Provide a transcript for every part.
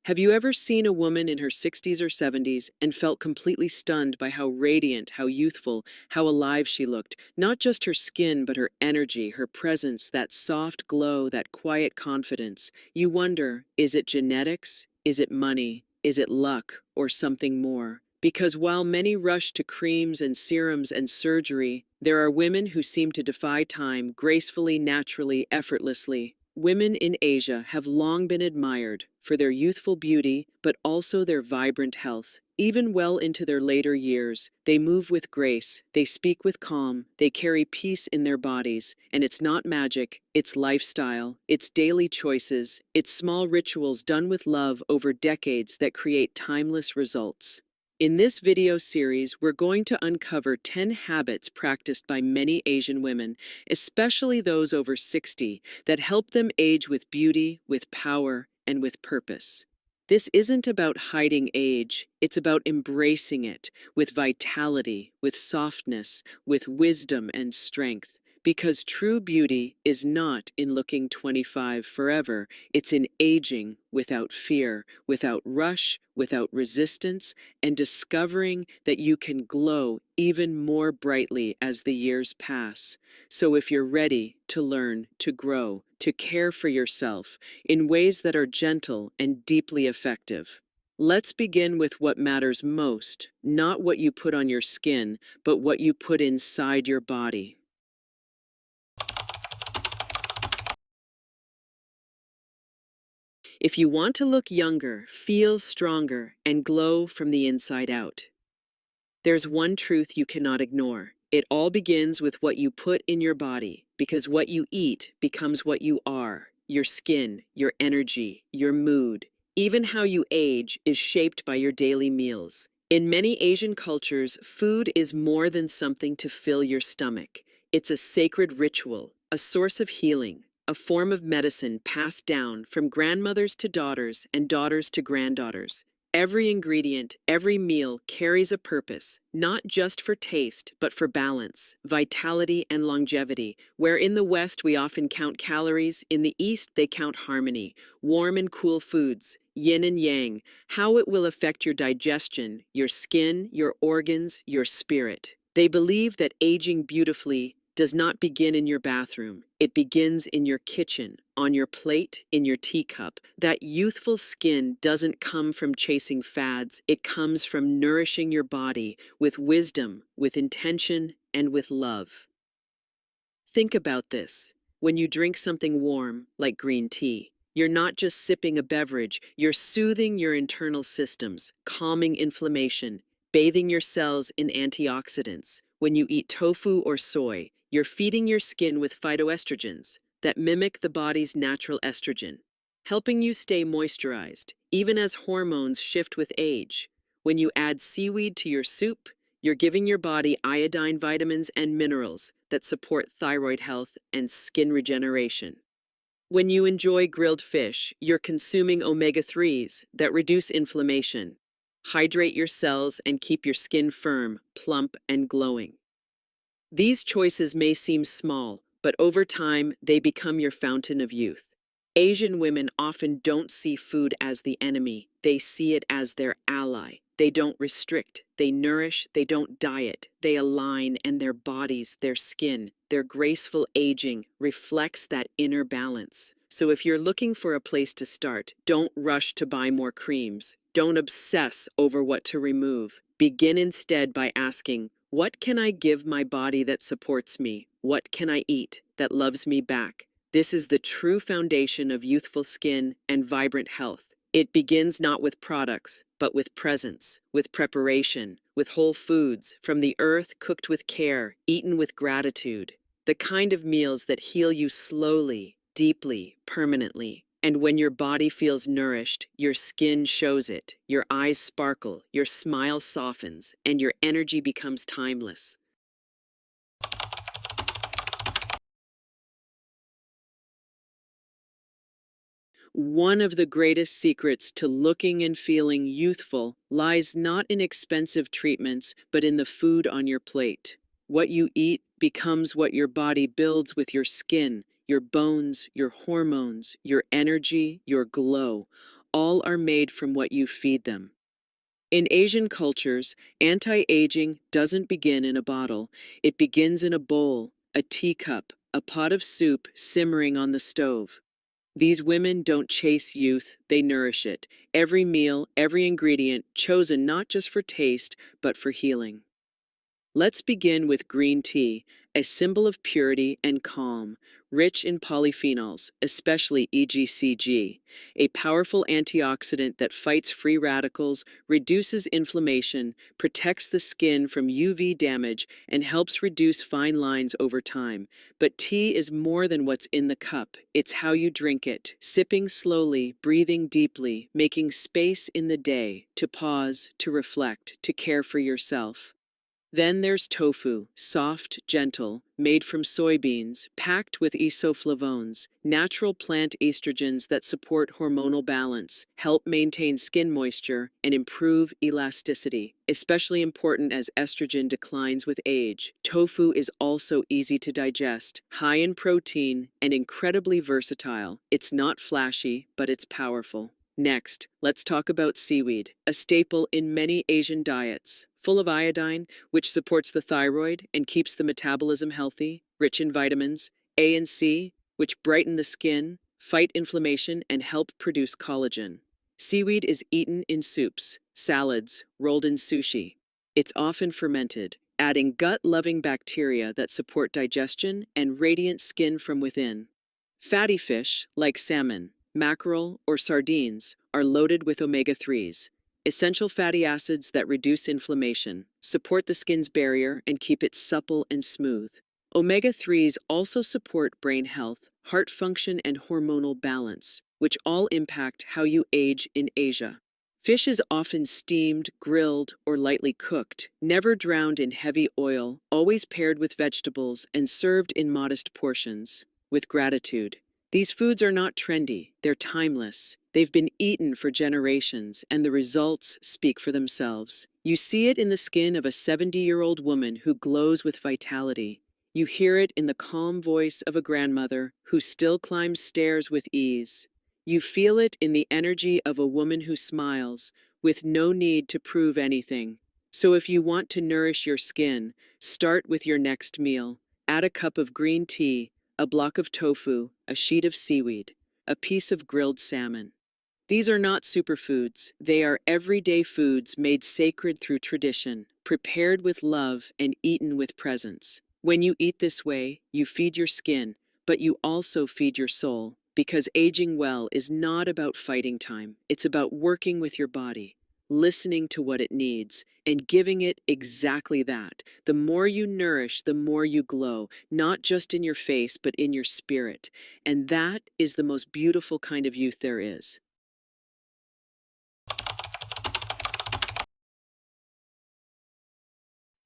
Have you ever seen a woman in her 60s or 70s and felt completely stunned by how radiant, how youthful, how alive she looked? Not just her skin, but her energy, her presence, that soft glow, that quiet confidence. You wonder, is it genetics? Is it money? Is it luck? Or something more? Because while many rush to creams and serums and surgery, there are women who seem to defy time gracefully, naturally, effortlessly. Women in Asia have long been admired for their youthful beauty, but also their vibrant health. Even well into their later years, they move with grace, they speak with calm, they carry peace in their bodies, and it's not magic, it's lifestyle, it's daily choices, it's small rituals done with love over decades that create timeless results. In this video series, we're going to uncover 10 habits practiced by many Asian women, especially those over 60, that help them age with beauty, with power, and with purpose. This isn't about hiding age, it's about embracing it with vitality, with softness, with wisdom and strength. Because true beauty is not in looking 25 forever, it's in aging without fear, without rush, without resistance, and discovering that you can glow even more brightly as the years pass. So if you're ready to learn, to grow, to care for yourself in ways that are gentle and deeply effective, let's begin with what matters most, not what you put on your skin, but what you put inside your body. If you want to look younger, feel stronger, and glow from the inside out, there's one truth you cannot ignore. It all begins with what you put in your body, because what you eat becomes what you are. Your skin, your energy, your mood, even how you age is shaped by your daily meals. In many Asian cultures, food is more than something to fill your stomach. It's a sacred ritual, a source of healing, a form of medicine passed down from grandmothers to daughters and daughters to granddaughters. Every ingredient, every meal carries a purpose, not just for taste, but for balance, vitality, and longevity. Where in the West we often count calories, in the East they count harmony, warm and cool foods, yin and yang, how it will affect your digestion, your skin, your organs, your spirit. They believe that aging beautifully does not begin in your bathroom. It begins in your kitchen, on your plate, in your teacup. That youthful skin doesn't come from chasing fads. It comes from nourishing your body with wisdom, with intention, and with love. Think about this. When you drink something warm, like green tea, you're not just sipping a beverage, you're soothing your internal systems, calming inflammation, bathing your cells in antioxidants. When you eat tofu or soy, you're feeding your skin with phytoestrogens that mimic the body's natural estrogen, helping you stay moisturized, even as hormones shift with age. When you add seaweed to your soup, you're giving your body iodine vitamins and minerals that support thyroid health and skin regeneration. When you enjoy grilled fish, you're consuming omega-3s that reduce inflammation, hydrate your cells, and keep your skin firm, plump, and glowing. These choices may seem small, but over time, they become your fountain of youth. Asian women often don't see food as the enemy, they see it as their ally. They don't restrict, they nourish, they don't diet, they align, and their bodies, their skin, their graceful aging reflects that inner balance. So if you're looking for a place to start, don't rush to buy more creams. Don't obsess over what to remove. Begin instead by asking, what can I give my body that supports me? What can I eat that loves me back? This is the true foundation of youthful skin and vibrant health. It begins not with products, but with presence, with preparation, with whole foods from the earth cooked with care, eaten with gratitude. The kind of meals that heal you slowly, deeply, permanently. And when your body feels nourished, your skin shows it, your eyes sparkle, your smile softens, and your energy becomes timeless. One of the greatest secrets to looking and feeling youthful lies not in expensive treatments, but in the food on your plate. What you eat becomes what your body builds with your skin, your bones, your hormones, your energy, your glow. all are made from what you feed them. In Asian cultures, anti-aging doesn't begin in a bottle. It begins in a bowl, a teacup, a pot of soup simmering on the stove. These women don't chase youth, they nourish it. Every meal, every ingredient, chosen not just for taste, but for healing. Let's begin with green tea, a symbol of purity and calm, rich in polyphenols, especially EGCG, a powerful antioxidant that fights free radicals, reduces inflammation, protects the skin from UV damage, and helps reduce fine lines over time. But tea is more than what's in the cup. It's how you drink it, sipping slowly, breathing deeply, making space in the day to pause, to reflect, to care for yourself. Then there's tofu, soft, gentle, made from soybeans, packed with isoflavones, natural plant estrogens that support hormonal balance, help maintain skin moisture, and improve elasticity, especially important as estrogen declines with age. Tofu is also easy to digest, high in protein, and incredibly versatile. It's not flashy, but it's powerful. Next, let's talk about seaweed, a staple in many Asian diets, full of iodine, which supports the thyroid and keeps the metabolism healthy, rich in vitamins A and C, which brighten the skin, fight inflammation, and help produce collagen. Seaweed is eaten in soups, salads, rolled in sushi. It's often fermented, adding gut-loving bacteria that support digestion and radiant skin from within. Fatty fish, like salmon, mackerel, or sardines, are loaded with omega-3s, essential fatty acids that reduce inflammation, support the skin's barrier, and keep it supple and smooth. Omega-3s also support brain health, heart function, and hormonal balance, which all impact how you age in Asia. Fish is often steamed, grilled, or lightly cooked, never drowned in heavy oil, always paired with vegetables, and served in modest portions. With gratitude. These foods are not trendy, they're timeless. They've been eaten for generations, and the results speak for themselves. You see it in the skin of a 70-year-old woman who glows with vitality. You hear it in the calm voice of a grandmother who still climbs stairs with ease. You feel it in the energy of a woman who smiles, with no need to prove anything. So if you want to nourish your skin, start with your next meal. Add a cup of green tea, a block of tofu, a sheet of seaweed, a piece of grilled salmon. These are not superfoods. They are everyday foods made sacred through tradition, prepared with love and eaten with presence. When you eat this way, you feed your skin, but you also feed your soul, because aging well is not about fighting time. It's about working with your body, listening to what it needs, and giving it exactly that. The more you nourish, the more you glow, not just in your face, but in your spirit. And that is the most beautiful kind of youth there is.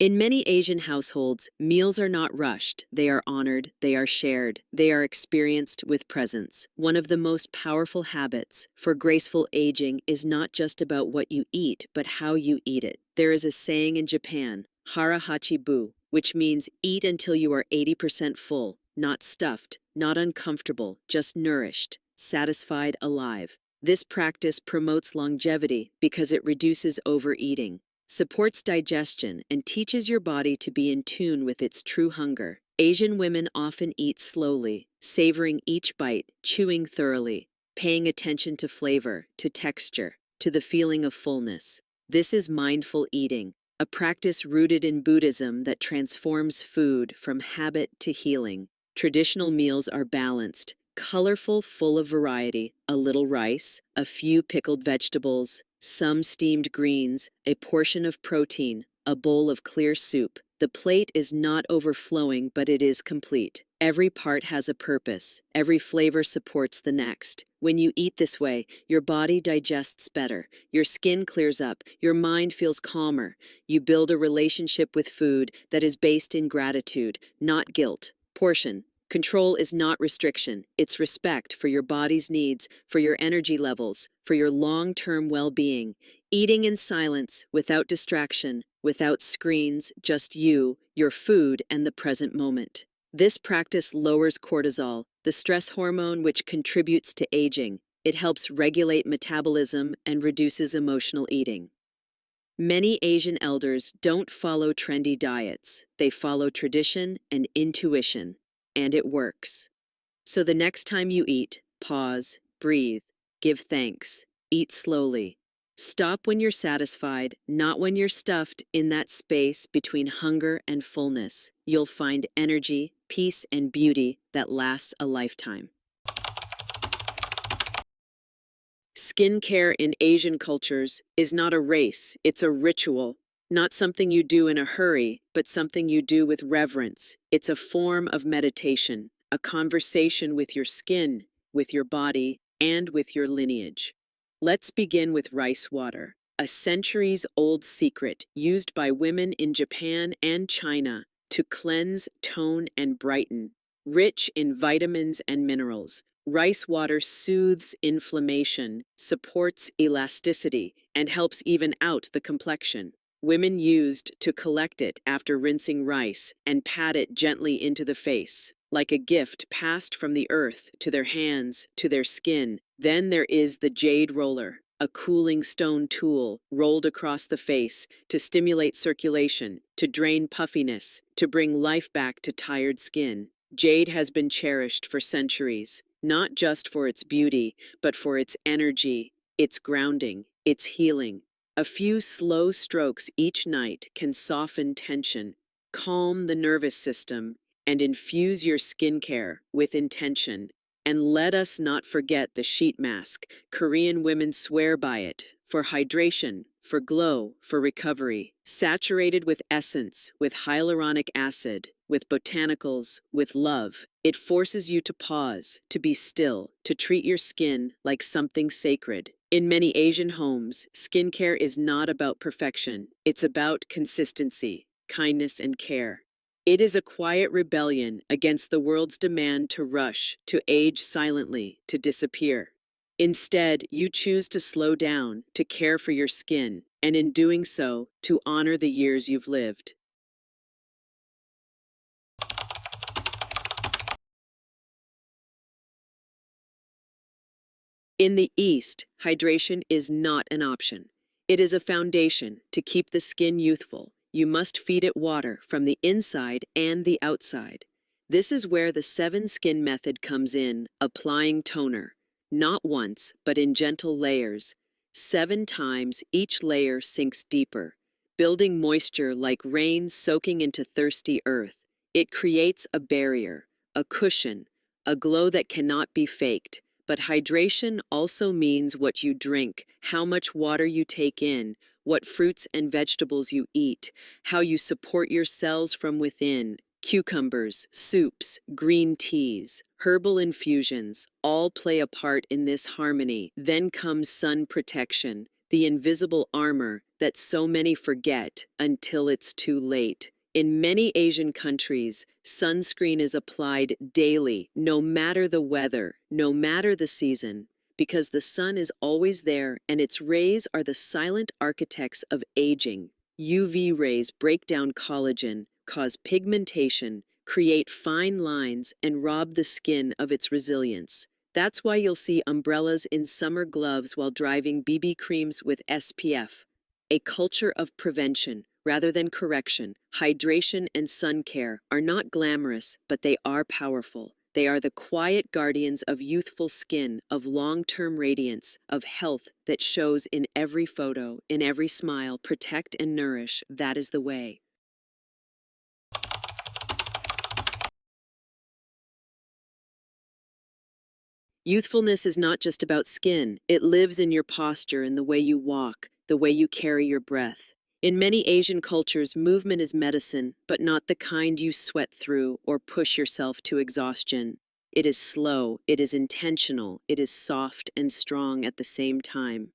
In many Asian households, meals are not rushed. They are honored, they are shared, they are experienced with presence. One of the most powerful habits for graceful aging is not just about what you eat, but how you eat it. There is a saying in Japan, hara hachi bu, which means eat until you are 80% full, not stuffed, not uncomfortable, just nourished, satisfied, alive. This practice promotes longevity because it reduces overeating, supports digestion, and teaches your body to be in tune with its true hunger. Asian women often eat slowly, savoring each bite, chewing thoroughly, paying attention to flavor, to texture, to the feeling of fullness. This is mindful eating, a practice rooted in Buddhism that transforms food from habit to healing. Traditional meals are balanced, colorful, full of variety, a little rice, a few pickled vegetables, some steamed greens, a portion of protein, a bowl of clear soup. The plate is not overflowing, but it is complete. Every part has a purpose. Every flavor supports the next. When you eat this way, your body digests better, your skin clears up, your mind feels calmer. You build a relationship with food that is based in gratitude, not guilt. Portion control is not restriction, it's respect for your body's needs, for your energy levels, for your long-term well-being. Eating in silence, without distraction, without screens, just you, your food, and the present moment. This practice lowers cortisol, the stress hormone which contributes to aging. It helps regulate metabolism and reduces emotional eating. Many Asian elders don't follow trendy diets. They follow tradition and intuition, and it works. So the next time you eat, pause, breathe, give thanks, eat slowly. Stop when you're satisfied, not when you're stuffed in that space between hunger and fullness. You'll find energy, peace, and beauty that lasts a lifetime. Skincare in Asian cultures is not a race, it's a ritual. Not something you do in a hurry, but something you do with reverence. It's a form of meditation, a conversation with your skin, with your body, and with your lineage. Let's begin with rice water, a centuries-old secret used by women in Japan and China to cleanse, tone, and brighten. Rich in vitamins and minerals, rice water soothes inflammation, supports elasticity, and helps even out the complexion. Women used to collect it after rinsing rice and pat it gently into the face, like a gift passed from the earth to their hands, to their skin. Then there is the jade roller, a cooling stone tool rolled across the face to stimulate circulation, to drain puffiness, to bring life back to tired skin. Jade has been cherished for centuries, not just for its beauty, but for its energy, its grounding, its healing. A few slow strokes each night can soften tension, calm the nervous system, and infuse your skincare with intention. And let us not forget the sheet mask. Korean women swear by it for hydration, for glow, for recovery. Saturated with essence, with hyaluronic acid, with botanicals, with love. It forces you to pause, to be still, to treat your skin like something sacred. In many Asian homes, skincare is not about perfection. It's about consistency, kindness, and care. It is a quiet rebellion against the world's demand to rush, to age silently, to disappear. Instead, you choose to slow down, to care for your skin, and in doing so, to honor the years you've lived. In the East, hydration is not an option. It is a foundation to keep the skin youthful. You must feed it water from the inside and the outside. This is where the 7 skin method comes in, applying toner. Not once, but in gentle layers. 7 times each layer sinks deeper, building moisture like rain soaking into thirsty earth. It creates a barrier, a cushion, a glow that cannot be faked. But hydration also means what you drink, how much water you take in, what fruits and vegetables you eat, how you support your cells from within. Cucumbers, soups, green teas, herbal infusions all play a part in this harmony. Then comes sun protection, the invisible armor that so many forget until it's too late. In many Asian countries, sunscreen is applied daily, no matter the weather, no matter the season, because the sun is always there and its rays are the silent architects of aging. UV rays break down collagen, cause pigmentation, create fine lines, and rob the skin of its resilience. That's why you'll see umbrellas in summer gloves while driving, BB creams with SPF. A culture of prevention rather than correction. Hydration and sun care are not glamorous, but they are powerful. They are the quiet guardians of youthful skin, of long-term radiance, of health that shows in every photo, in every smile. Protect and nourish, that is the way. Youthfulness is not just about skin. It lives in your posture, in the way you walk, the way you carry your breath. In many Asian cultures, movement is medicine, but not the kind you sweat through or push yourself to exhaustion. It is slow, it is intentional, it is soft and strong at the same time.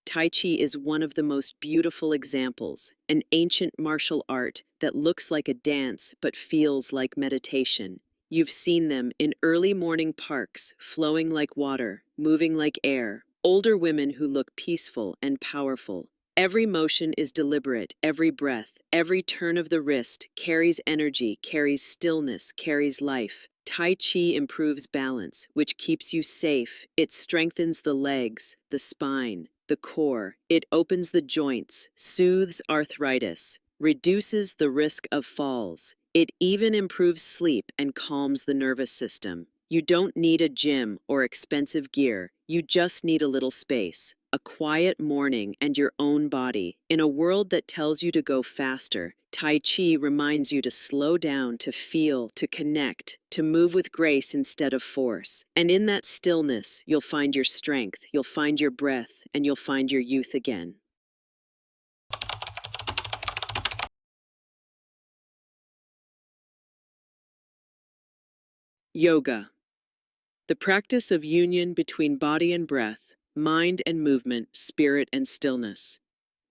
Tai Chi is one of the most beautiful examples, an ancient martial art that looks like a dance but feels like meditation. You've seen them in early morning parks, flowing like water, moving like air, older women who look peaceful and powerful. Every motion is deliberate, every breath, every turn of the wrist carries energy, carries stillness, carries life. Tai Chi improves balance, which keeps you safe. It strengthens the legs, the spine, the core. It opens the joints, soothes arthritis, reduces the risk of falls. It even improves sleep and calms the nervous system. You don't need a gym or expensive gear. You just need a little space, a quiet morning, and your own body. In a world that tells you to go faster, Tai Chi reminds you to slow down, to feel, to connect, to move with grace instead of force. And in that stillness, you'll find your strength, you'll find your breath, and you'll find your youth again. Yoga. The practice of union between body and breath, mind and movement, spirit and stillness.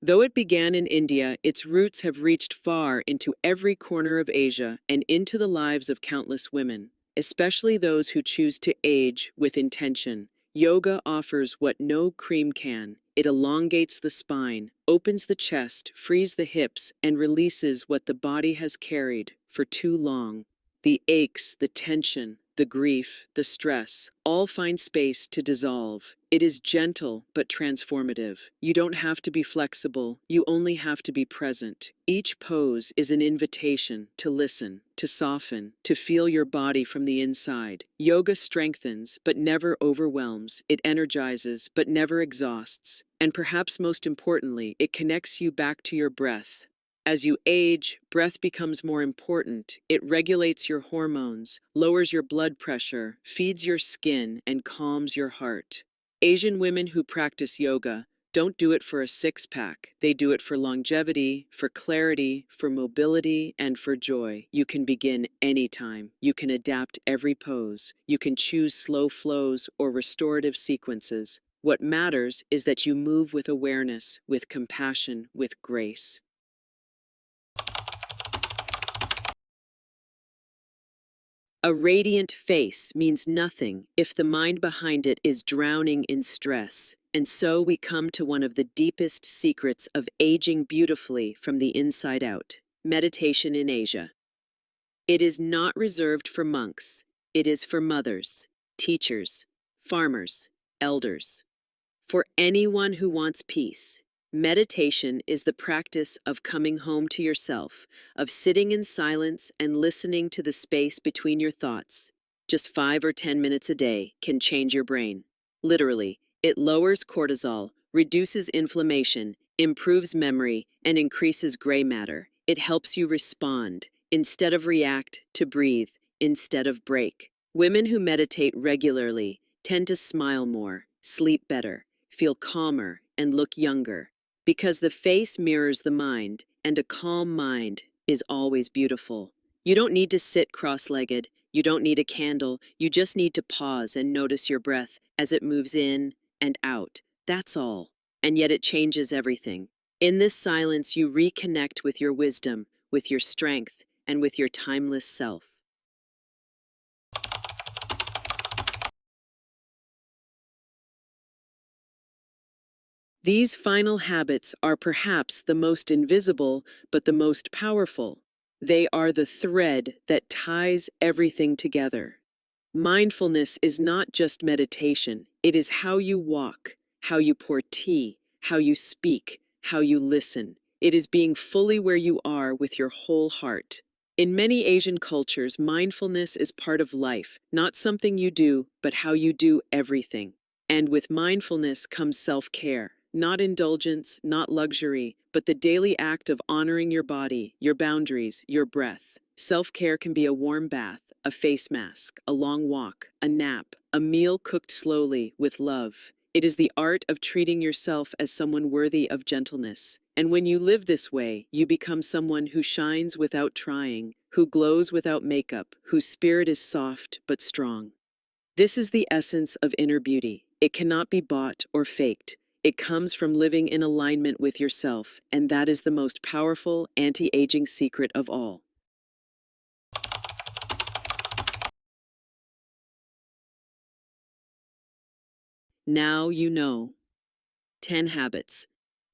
Though it began in India, its roots have reached far into every corner of Asia and into the lives of countless women, especially those who choose to age with intention. Yoga offers what no cream can. It elongates the spine, opens the chest, frees the hips, and releases what the body has carried for too long. The aches, the tension, the grief, the stress, all find space to dissolve. It is gentle but transformative. You don't have to be flexible, you only have to be present. Each pose is an invitation to listen, to soften, to feel your body from the inside. Yoga strengthens but never overwhelms. It energizes but never exhausts. And perhaps most importantly, it connects you back to your breath. As you age, breath becomes more important. It regulates your hormones, lowers your blood pressure, feeds your skin, and calms your heart. Asian women who practice yoga don't do it for a six-pack. They do it for longevity, for clarity, for mobility, and for joy. You can begin anytime. You can adapt every pose. You can choose slow flows or restorative sequences. What matters is that you move with awareness, with compassion, with grace. A radiant face means nothing if the mind behind it is drowning in stress. And so we come to one of the deepest secrets of aging beautifully from the inside out: meditation in Asia. It is not reserved for monks. It is for mothers, teachers, farmers, elders. For anyone who wants peace. Meditation is the practice of coming home to yourself, of sitting in silence and listening to the space between your thoughts. Just 5 or 10 minutes a day can change your brain. Literally, it lowers cortisol, reduces inflammation, improves memory, and increases gray matter. It helps you respond, instead of react, to breathe, instead of break. Women who meditate regularly tend to smile more, sleep better, feel calmer, and look younger. Because the face mirrors the mind, and a calm mind is always beautiful. You don't need to sit cross-legged. You don't need a candle. You just need to pause and notice your breath as it moves in and out. That's all. And yet it changes everything. In this silence, you reconnect with your wisdom, with your strength, and with your timeless self. These final habits are perhaps the most invisible, but the most powerful. They are the thread that ties everything together. Mindfulness is not just meditation, it is how you walk, how you pour tea, how you speak, how you listen. It is being fully where you are with your whole heart. In many Asian cultures, mindfulness is part of life, not something you do, but how you do everything. And with mindfulness comes self-care, not indulgence, not luxury, but the daily act of honoring your body, your boundaries, your breath. Self-care can be a warm bath, a face mask, a long walk, a nap, a meal cooked slowly with love. It is the art of treating yourself as someone worthy of gentleness. And when you live this way, you become someone who shines without trying, who glows without makeup, whose spirit is soft but strong. This is the essence of inner beauty. It cannot be bought or faked. It comes from living in alignment with yourself, and that is the most powerful anti-aging secret of all. Now you know. 10 habits.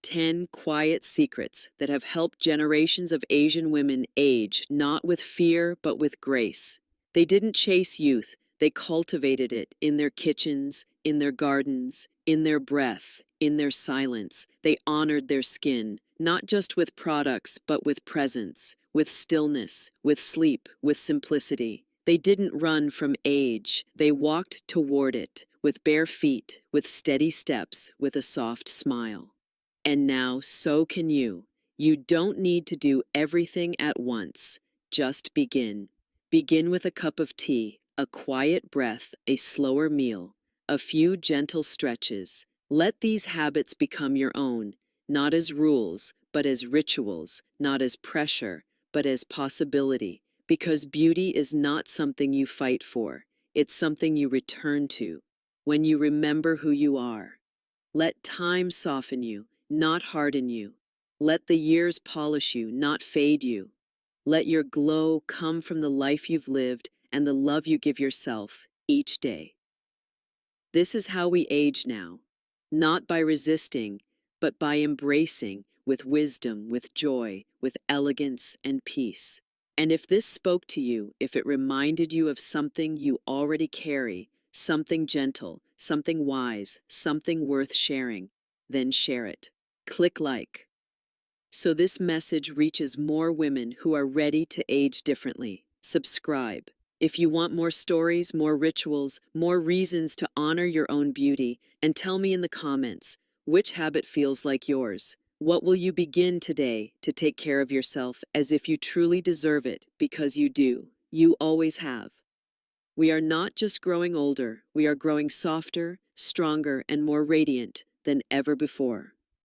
10 quiet secrets that have helped generations of Asian women age not with fear but with grace. They didn't chase youth, they cultivated it in their kitchens, in their gardens, in their breath, in their silence. They honored their skin, not just with products but with presence, with stillness, with sleep, with simplicity. They didn't run from age, they walked toward it, with bare feet, with steady steps, with a soft smile. And now, so can you. You don't need to do everything at once. Just begin. Begin with a cup of tea, a quiet breath, a slower meal, a few gentle stretches. Let these habits become your own, not as rules, but as rituals, not as pressure, but as possibility. Because beauty is not something you fight for, it's something you return to when you remember who you are. Let time soften you, not harden you. Let the years polish you, not fade you. Let your glow come from the life you've lived and the love you give yourself each day. This is how we age now, not by resisting, but by embracing with wisdom, with joy, with elegance and peace. And if this spoke to you, if it reminded you of something you already carry, something gentle, something wise, something worth sharing, then share it. Click like, so this message reaches more women who are ready to age differently. Subscribe. If you want more stories, more rituals, more reasons to honor your own beauty, and tell me in the comments, which habit feels like yours? What will you begin today to take care of yourself as if you truly deserve it, because you do. You always have. We are not just growing older, we are growing softer, stronger, and more radiant than ever before.